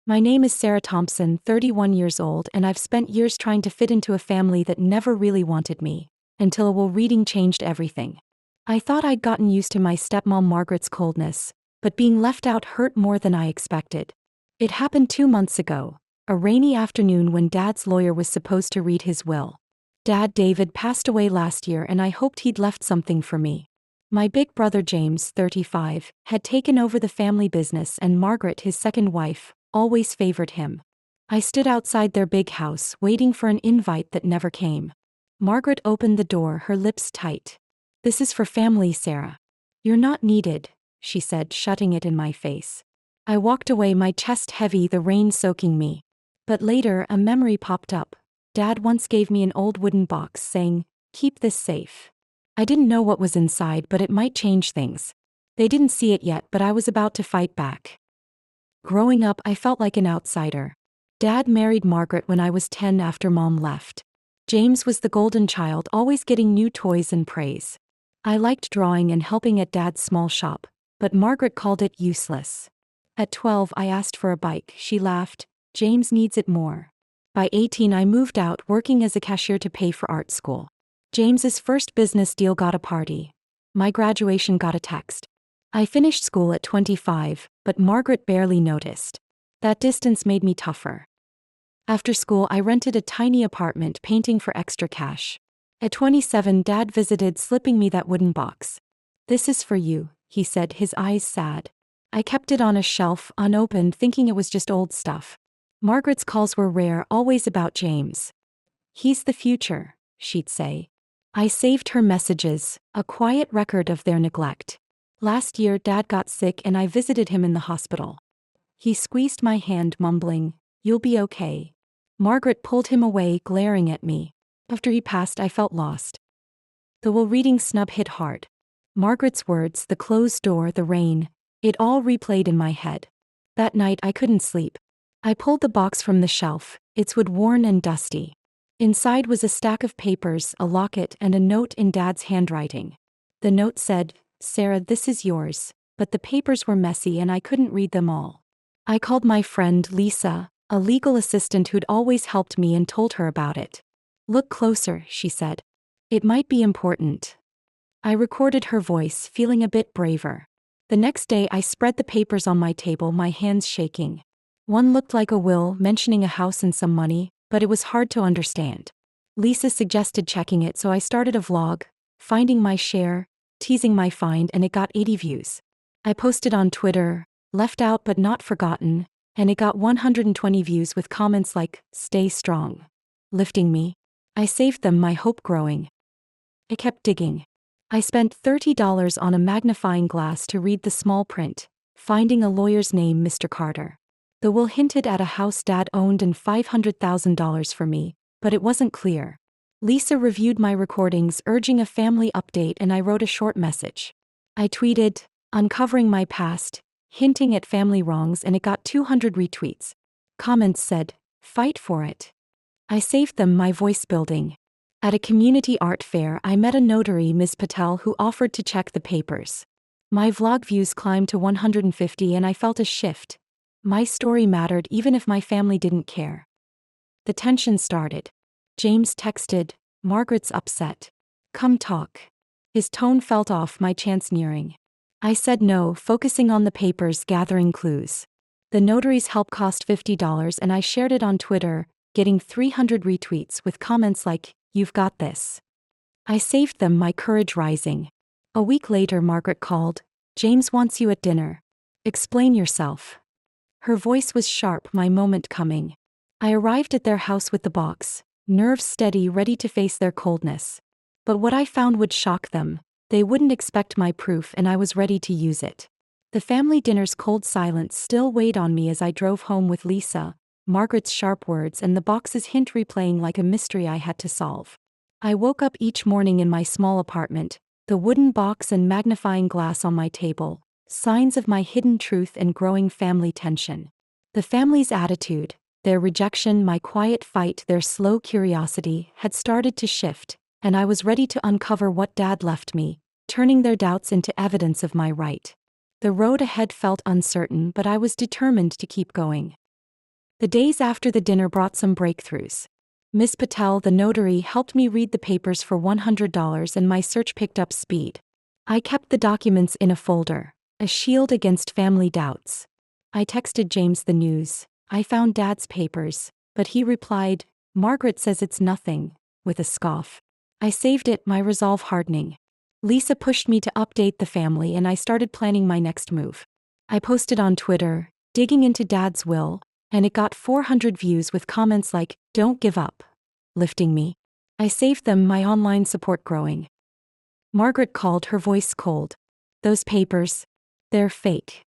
My name is Sarah Thompson, 31 years old, and I've spent years trying to fit into a family that never really wanted me, until a will reading changed everything. I thought I'd gotten used to my stepmom Margaret's coldness, but being left out hurt more than I expected. It happened 2 months ago, a rainy afternoon when Dad's lawyer was supposed to read his will. Dad David passed away last year and I hoped he'd left something for me. My big brother James, 35, had taken over the family business and Margaret, his second wife, always favored him. I stood outside their big house waiting for an invite that never came. Margaret opened the door, her lips tight. "This is for family, Sarah. You're not needed," she said, shutting it in my face. I walked away, my chest heavy, the rain soaking me. But later, a memory popped up. Dad once gave me an old wooden box saying, "Keep this safe." I didn't know what was inside, but it might change things. They didn't see it yet, but I was about to fight back. Growing up, I felt like an outsider. Dad married Margaret when I was 10 after Mom left. James was the golden child, always getting new toys and praise. I liked drawing and helping at Dad's small shop, but Margaret called it useless. At 12, I asked for a bike. She laughed. "James needs it more." By 18, I moved out, working as a cashier to pay for art school. James's first business deal got a party. My graduation got a text. I finished school at 25, but Margaret barely noticed. That distance made me tougher. After school, I rented a tiny apartment, painting for extra cash. At 27, Dad visited, slipping me that wooden box. "This is for you," he said, his eyes sad. I kept it on a shelf, unopened, thinking it was just old stuff. Margaret's calls were rare, always about James. "He's the future," she'd say. I saved her messages, a quiet record of their neglect. Last year, Dad got sick and I visited him in the hospital. He squeezed my hand, mumbling, "You'll be okay." Margaret pulled him away, glaring at me. After he passed, I felt lost. The will reading snub hit hard. Margaret's words, the closed door, the rain, it all replayed in my head. That night, I couldn't sleep. I pulled the box from the shelf, its wood worn and dusty. Inside was a stack of papers, a locket, and a note in Dad's handwriting. The note said, "Sarah, this is yours," but the papers were messy and I couldn't read them all. I called my friend Lisa, a legal assistant who'd always helped me, and told her about it. "Look closer," she said. "It might be important." I recorded her voice, feeling a bit braver. The next day, I spread the papers on my table, my hands shaking. One looked like a will, mentioning a house and some money, but it was hard to understand. Lisa suggested checking it, so I started a vlog, finding my share, teasing my find, and it got 80 views. I posted on Twitter, "Left out but not forgotten," and it got 120 views with comments like, "Stay strong," lifting me. I saved them, my hope growing. I kept digging. I spent $30 on a magnifying glass to read the small print, finding a lawyer's name, Mr. Carter. The will hinted at a house Dad owned and $500,000 for me, but it wasn't clear. Lisa reviewed my recordings, urging a family update, and I wrote a short message. I tweeted, uncovering my past, hinting at family wrongs, and it got 200 retweets. Comments said, "Fight for it." I saved them, my voice building. At a community art fair, I met a notary, Ms. Patel, who offered to check the papers. My vlog views climbed to 150 and I felt a shift. My story mattered even if my family didn't care. The tension started. James texted, "Margaret's upset. Come talk." His tone felt off, my chance nearing. I said no, focusing on the papers, gathering clues. The notary's help cost $50 and I shared it on Twitter, getting 300 retweets with comments like, "You've got this." I saved them, my courage rising. A week later, Margaret called. "James wants you at dinner. Explain yourself." Her voice was sharp, my moment coming. I arrived at their house with the box, nerves steady, ready to face their coldness. But what I found would shock them. They wouldn't expect my proof, and I was ready to use it. The family dinner's cold silence still weighed on me as I drove home with Lisa, Margaret's sharp words and the box's hint replaying like a mystery I had to solve. I woke up each morning in my small apartment, the wooden box and magnifying glass on my table, signs of my hidden truth and growing family tension. The family's attitude, their rejection, my quiet fight, their slow curiosity, had started to shift, and I was ready to uncover what Dad left me, turning their doubts into evidence of my right. The road ahead felt uncertain, but I was determined to keep going. The days after the dinner brought some breakthroughs. Miss Patel, the notary, helped me read the papers for $100 and my search picked up speed. I kept the documents in a folder, a shield against family doubts. I texted James the news. I found Dad's papers, but he replied, "Margaret says it's nothing," with a scoff. I saved it, my resolve hardening. Lisa pushed me to update the family and I started planning my next move. I posted on Twitter, digging into Dad's will, and it got 400 views with comments like, "Don't give up," lifting me. I saved them, my online support growing. Margaret called, her voice cold. "Those papers, they're fake."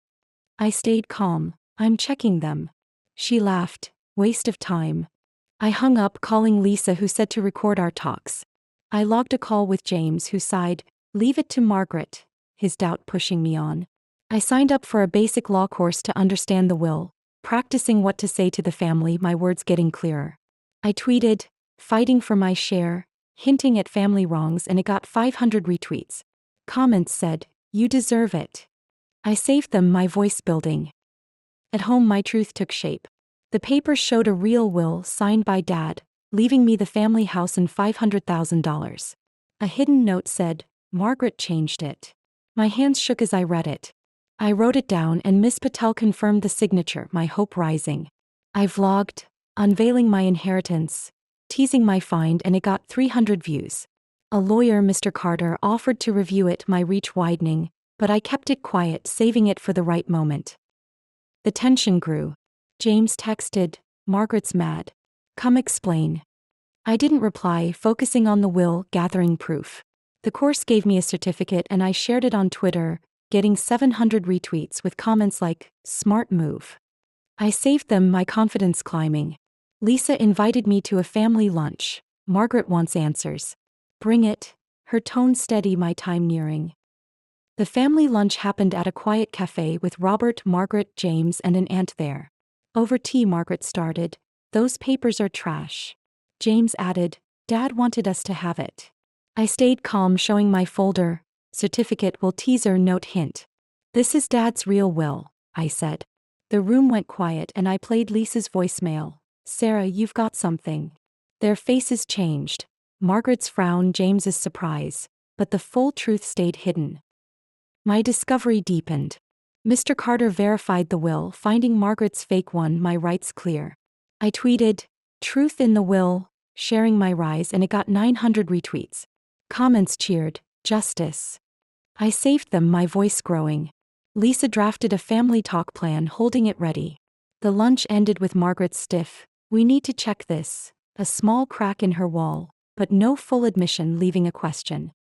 I stayed calm. "I'm checking them." She laughed. "Waste of time." I hung up, calling Lisa, who said to record our talks. I logged a call with James, who sighed, "Leave it to Margaret," his doubt pushing me on. I signed up for a basic law course to understand the will, practicing what to say to the family, my words getting clearer. I tweeted, "Fighting for my share," hinting at family wrongs, and it got 500 retweets. Comments said, "You deserve it." I saved them, my voice building. At home, my truth took shape. The papers showed a real will signed by Dad, leaving me the family house and $500,000. A hidden note said, "Margaret changed it." My hands shook as I read it. I wrote it down and Miss Patel confirmed the signature, my hope rising. I vlogged, unveiling my inheritance, teasing my find, and it got 300 views. A lawyer, Mr. Carter, offered to review it, my reach widening, but I kept it quiet, saving it for the right moment. The tension grew. James texted, "Margaret's mad. Come explain." I didn't reply, focusing on the will, gathering proof. The course gave me a certificate and I shared it on Twitter, getting 700 retweets with comments like, "Smart move." I saved them, my confidence climbing. Lisa invited me to a family lunch. "Margaret wants answers." "Bring it," her tone steady, my time nearing. The family lunch happened at a quiet cafe with Robert, Margaret, James, and an aunt there. Over tea, Margaret started, "Those papers are trash." James added, "Dad wanted us to have it." I stayed calm, showing my folder. "Certificate will teaser note hint." "This is Dad's real will," I said. The room went quiet and I played Lisa's voicemail. "Sarah, you've got something." Their faces changed. Margaret's frown, James's surprise. But the full truth stayed hidden. My discovery deepened. Mr. Carter verified the will, finding Margaret's fake one, my rights clear. I tweeted, "Truth in the will," sharing my rise, and it got 900 retweets. Comments cheered, "Justice." I saved them, my voice growing. Lisa drafted a family talk plan, holding it ready. The lunch ended with Margaret's stiff, "We need to check this," a small crack in her wall, but no full admission, leaving a question.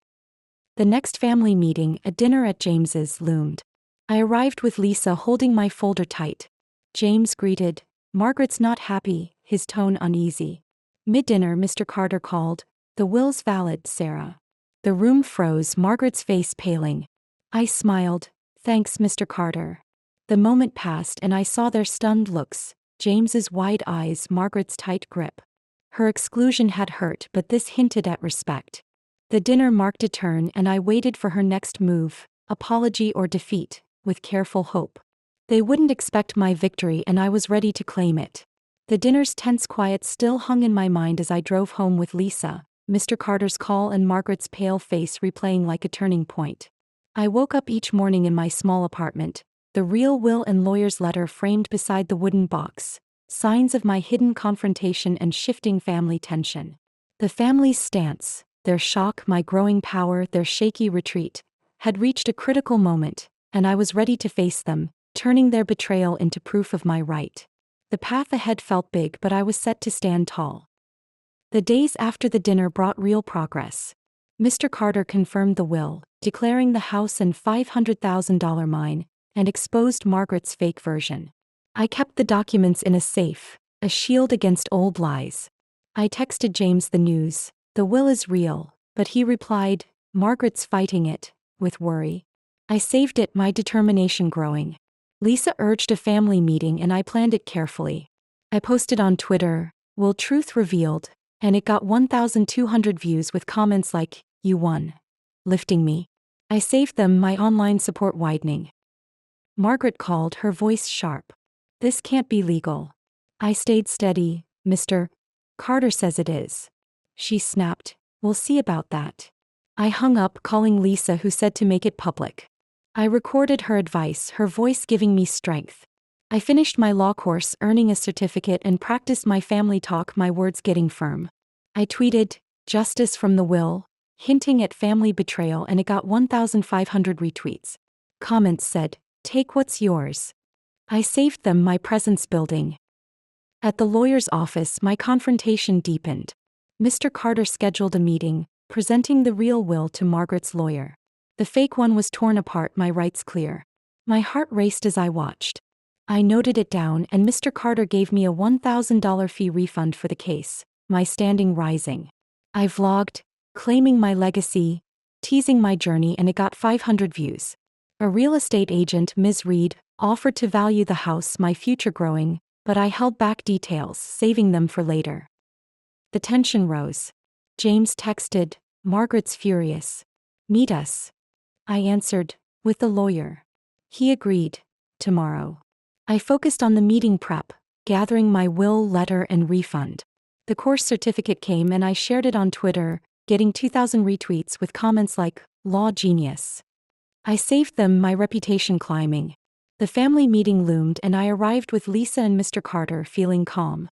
The next family meeting, a dinner at James's, loomed. I arrived with Lisa holding my folder tight. James greeted, "Margaret's not happy," his tone uneasy. Mid-dinner, Mr. Carter called, "The will's valid, Sarah." The room froze, Margaret's face paling. I smiled, "Thanks, Mr. Carter." The moment passed and I saw their stunned looks, James's wide eyes, Margaret's tight grip. Her exclusion had hurt, but this hinted at respect. The dinner marked a turn and I waited for her next move, apology or defeat, with careful hope. They wouldn't expect my victory and I was ready to claim it. The dinner's tense quiet still hung in my mind as I drove home with Lisa, Mr. Carter's call and Margaret's pale face replaying like a turning point. I woke up each morning in my small apartment, the real will and lawyer's letter framed beside the wooden box, signs of my hidden confrontation and shifting family tension. The family's stance, their shock, my growing power, their shaky retreat, had reached a critical moment, and I was ready to face them, turning their betrayal into proof of my right. The path ahead felt big, but I was set to stand tall. The days after the dinner brought real progress. Mr. Carter confirmed the will, declaring the house and $500,000 mine, and exposed Margaret's fake version. I kept the documents in a safe, a shield against old lies. I texted James the news, "The will is real," but he replied, "Margaret's fighting it," with worry. I saved it, my determination growing. Lisa urged a family meeting and I planned it carefully. I posted on Twitter, "Will truth revealed," and it got 1,200 views with comments like, "You won," lifting me. I saved them, my online support widening. Margaret called, her voice sharp. "This can't be legal." I stayed steady. Mr. Carter says it is. She snapped. We'll see about that. I hung up, calling Lisa, who said to make it public. I recorded her advice, her voice giving me strength. I finished my law course, earning a certificate, and practiced my family talk, my words getting firm. I tweeted, "Justice from the will," hinting at family betrayal, and it got 1,500 retweets. Comments said, "Take what's yours." I saved them, my presence building. At the lawyer's office, my confrontation deepened. Mr. Carter scheduled a meeting, presenting the real will to Margaret's lawyer. The fake one was torn apart, my rights clear. My heart raced as I watched. I noted it down, and Mr. Carter gave me a $1,000 fee refund for the case, my standing rising. I vlogged, claiming my legacy, teasing my journey, and it got 500 views. A real estate agent, Ms. Reed, offered to value the house, my future growing, but I held back details, saving them for later. The tension rose. James texted, "Margaret's furious. Meet us." I answered, "With the lawyer." He agreed. Tomorrow. I focused on the meeting prep, gathering my will, letter, and refund. The course certificate came and I shared it on Twitter, getting 2,000 retweets with comments like, "Law genius." I saved them, my reputation climbing. The family meeting loomed and I arrived with Lisa and Mr. Carter, feeling calm.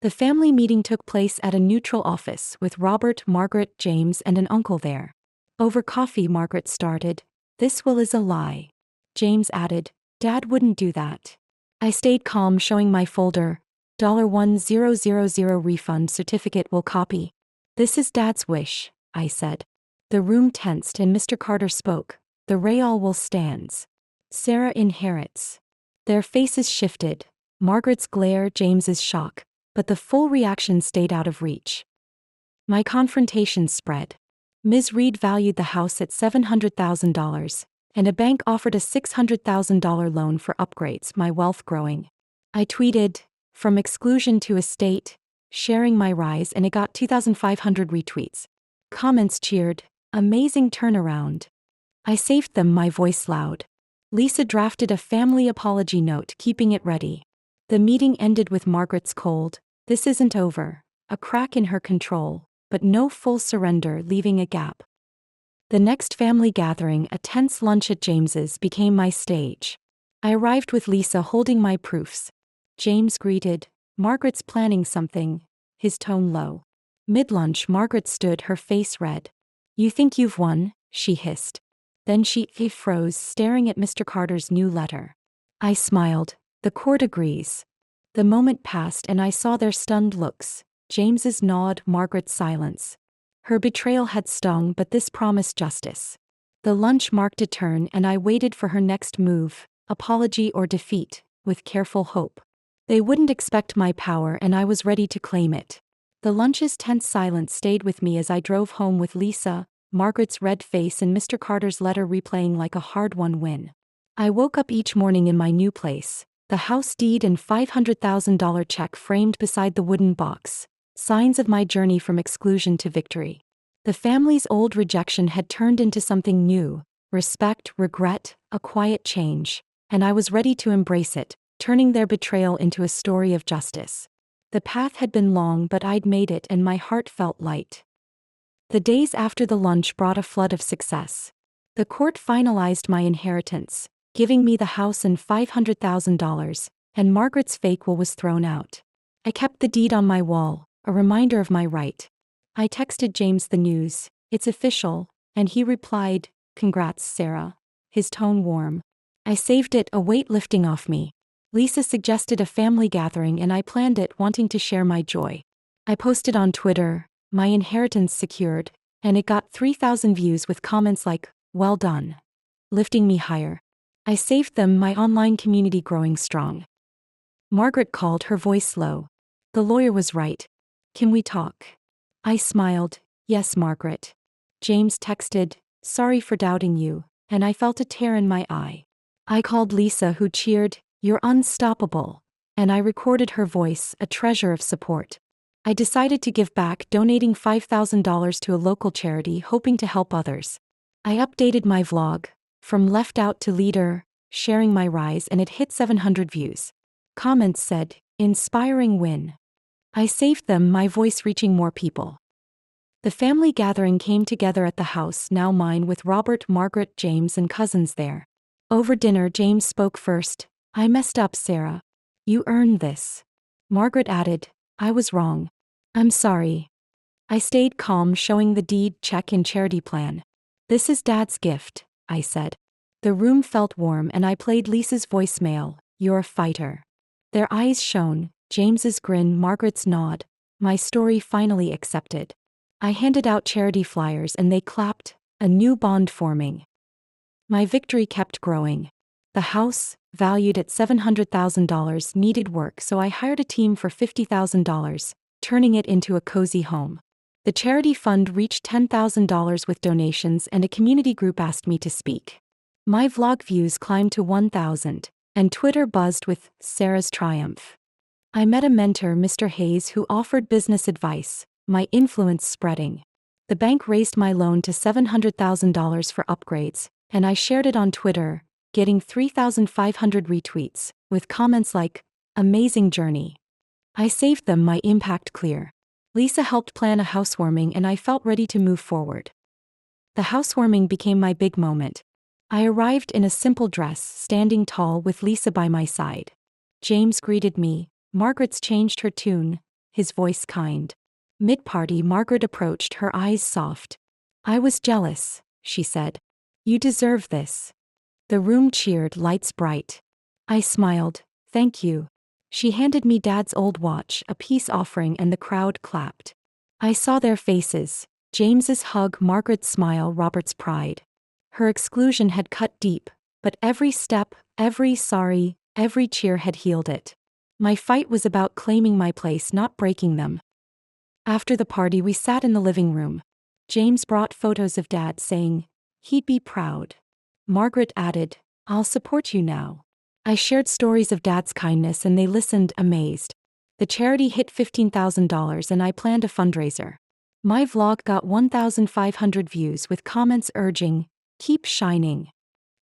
The family meeting took place at a neutral office with Robert, Margaret, James, and an uncle there. Over coffee, Margaret started, "This will is a lie." James added, "Dad wouldn't do that." I stayed calm, showing my folder. $1,000 refund certificate will copy. "This is Dad's wish," I said. The room tensed and Mr. Carter spoke. "The real will stands. Sarah inherits." Their faces shifted. Margaret's glare, James's shock, but the full reaction stayed out of reach. My confrontation spread. Ms. Reed valued the house at $700,000, and a bank offered a $600,000 loan for upgrades, my wealth growing. I tweeted, "From exclusion to estate," sharing my rise, and it got 2,500 retweets. Comments cheered, "Amazing turnaround." I saved them, my voice loud. Lisa drafted a family apology note, keeping it ready. The meeting ended with Margaret's cold, "This isn't over," a crack in her control, but no full surrender, leaving a gap. The next family gathering, a tense lunch at James's, became my stage. I arrived with Lisa holding my proofs. James greeted, "Margaret's planning something," his tone low. Mid-lunch, Margaret stood, her face red. "You think you've won?" she hissed. Then she froze, staring at Mr. Carter's new letter. I smiled. "The court agrees." The moment passed and I saw their stunned looks. James's nod, Margaret's silence. Her betrayal had stung, but this promised justice. The lunch marked a turn and I waited for her next move, apology or defeat, with careful hope. They wouldn't expect my power and I was ready to claim it. The lunch's tense silence stayed with me as I drove home with Lisa, Margaret's red face, and Mr. Carter's letter replaying like a hard-won win. I woke up each morning in my new place, the house deed and $500,000 check framed beside the wooden box, signs of my journey from exclusion to victory. The family's old rejection had turned into something new, respect, regret, a quiet change, and I was ready to embrace it, turning their betrayal into a story of justice. The path had been long, but I'd made it and my heart felt light. The days after the lunch brought a flood of success. The court finalized my inheritance, giving me the house and $500,000, and Margaret's fake will was thrown out. I kept the deed on my wall, a reminder of my right. I texted James the news, "It's official," and he replied, "Congrats, Sarah," his tone warm. I saved it, a weight lifting off me. Lisa suggested a family gathering and I planned it, wanting to share my joy. I posted on Twitter, "My inheritance secured," and it got 3,000 views with comments like, "Well done," lifting me higher. I saved them, my online community growing strong. Margaret called, her voice low. The lawyer was right. "Can we talk?" I smiled, "Yes, Margaret." James texted, "Sorry for doubting you," and I felt a tear in my eye. I called Lisa, who cheered, "You're unstoppable," and I recorded her voice, a treasure of support. I decided to give back, donating $5,000 to a local charity, hoping to help others. I updated my vlog, from left out to leader, sharing my rise, and it hit 700 views. Comments said, Inspiring win. I saved them, my voice reaching more people. The family gathering came together at the house, now mine, with Robert, Margaret, James, and cousins there. Over dinner, James spoke first. I messed up, Sarah. You earned this. Margaret added, I was wrong. I'm sorry. I stayed calm, showing the deed, check, and charity plan. This is Dad's gift, I said. The room felt warm and I played Lisa's voicemail, you're a fighter. Their eyes shone, James's grin, Margaret's nod. My story finally accepted. I handed out charity flyers and they clapped, a new bond forming. My victory kept growing. The house, valued at $700,000, needed work, so I hired a team for $50,000, turning it into a cozy home. The charity fund reached $10,000 with donations and a community group asked me to speak. My vlog views climbed to 1,000, and Twitter buzzed with Sarah's triumph. I met a mentor, Mr. Hayes, who offered business advice, my influence spreading. The bank raised my loan to $700,000 for upgrades, and I shared it on Twitter, getting 3,500 retweets, with comments like, amazing journey. I saved them, my impact clear. Lisa helped plan a housewarming and I felt ready to move forward. The housewarming became my big moment. I arrived in a simple dress, standing tall with Lisa by my side. James greeted me, Margaret's changed her tune, his voice kind. Mid-party, Margaret approached, her eyes soft. I was jealous, she said. You deserve this. The room cheered, lights bright. I smiled, thank you. She handed me Dad's old watch, a peace offering, and the crowd clapped. I saw their faces, James's hug, Margaret's smile, Robert's pride. Her exclusion had cut deep, but every step, every sorry, every cheer had healed it. My fight was about claiming my place, not breaking them. After the party, we sat in the living room. James brought photos of Dad, saying, he'd be proud. Margaret added, I'll support you now. I shared stories of Dad's kindness and they listened, amazed. The charity hit $15,000 and I planned a fundraiser. My vlog got 1,500 views with comments urging, keep shining.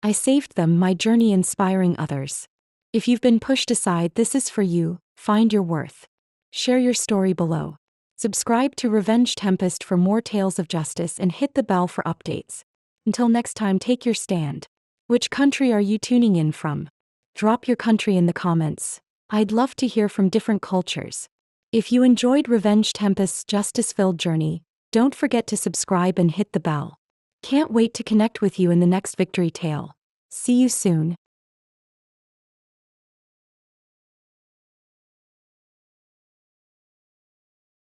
I saved them, my journey inspiring others. If you've been pushed aside, this is for you, find your worth. Share your story below. Subscribe to Revenge Tempest for more tales of justice and hit the bell for updates. Until next time, take your stand. Which country are you tuning in from? Drop your country in the comments. I'd love to hear from different cultures. If you enjoyed Revenge Tempest's justice-filled journey, don't forget to subscribe and hit the bell. Can't wait to connect with you in the next victory tale. See you soon.